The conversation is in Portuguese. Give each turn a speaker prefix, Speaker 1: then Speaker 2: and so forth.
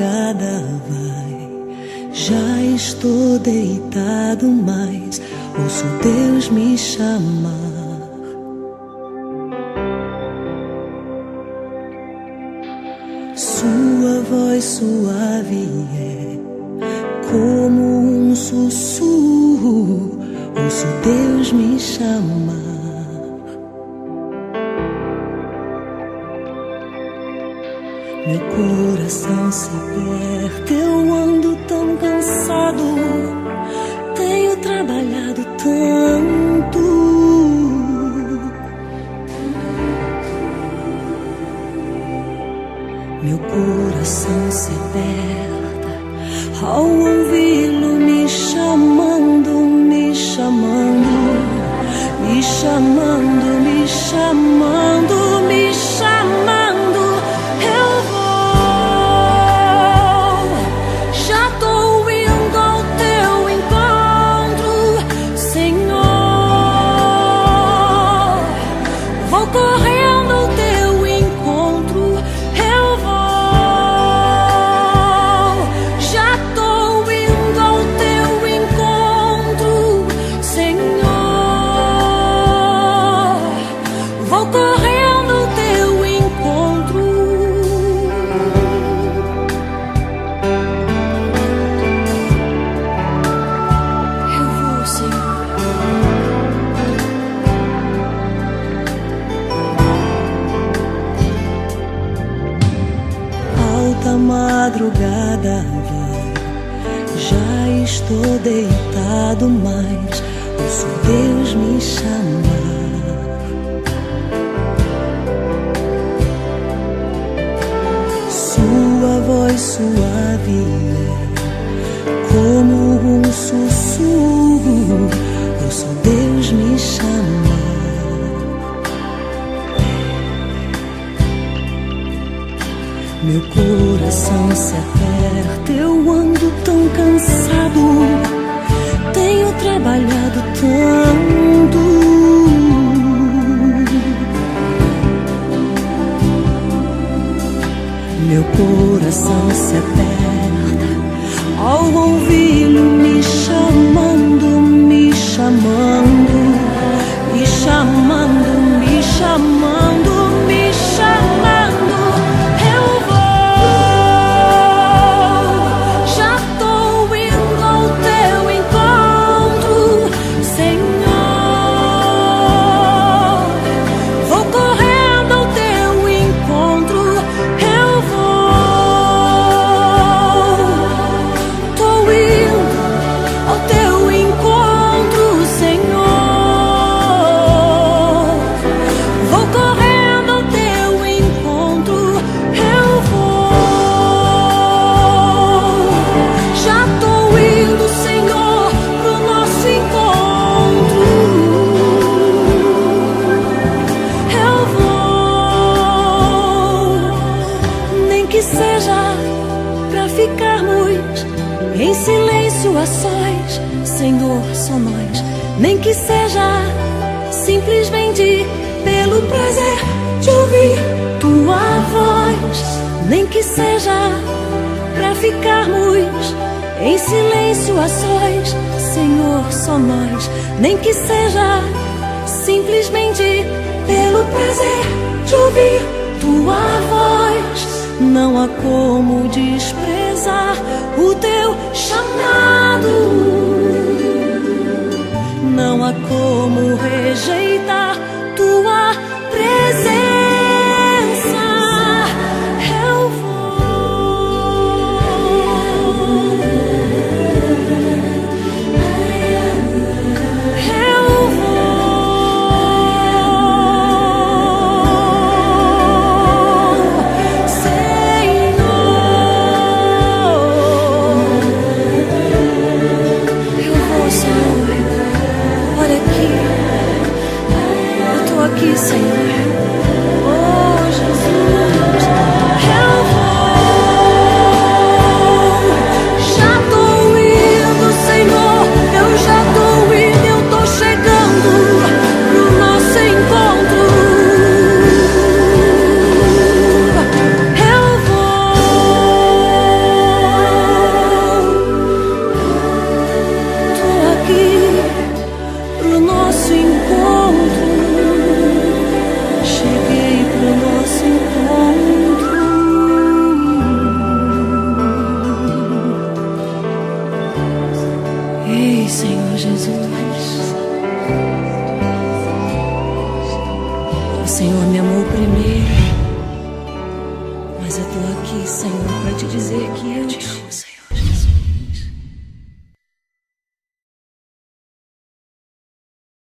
Speaker 1: madrugada vai, já estou deitado, mas ouço Deus me chamar. Sua voz suave é como um sussurro, ouço Deus me chamar. Meu coração se aperta, eu ando tão cansado, tenho trabalhado tanto. Meu coração se aperta ao ouvi-lo me chamando, me chamando, me chamando, me chamando, me chamando. Madrugada vai, já estou deitado, mas ouço Deus me chamar. Sua voz suave é como um sussurro, ouço Deus me chamar. Meu coração se aperta, eu ando tão cansado, tenho trabalhado tanto. Meu coração se aperta ao ouvi-lo me chamando, me chamando, me chamando, me chamando, me chamando. Em silêncio a sós, Senhor, só nós. Nem que seja simplesmente pelo prazer de ouvir tua voz. Nem que seja pra ficarmos em silêncio a sós, Senhor, só nós. Nem que seja simplesmente pelo prazer de ouvir tua voz. Não há como desprezar o teu chamado, não há como rejeitar tua presença. Eu vou, eu aqui, Senhor. Oh, Jesus, eu vou. Já tô indo, Senhor. Eu já tô indo, eu tô chegando pro nosso encontro. Eu vou. encontro. Cheguei pro nosso encontro. Ei, Senhor Jesus, o Senhor me amou primeiro, mas eu tô aqui, Senhor, para te dizer que eu te amo, Senhor.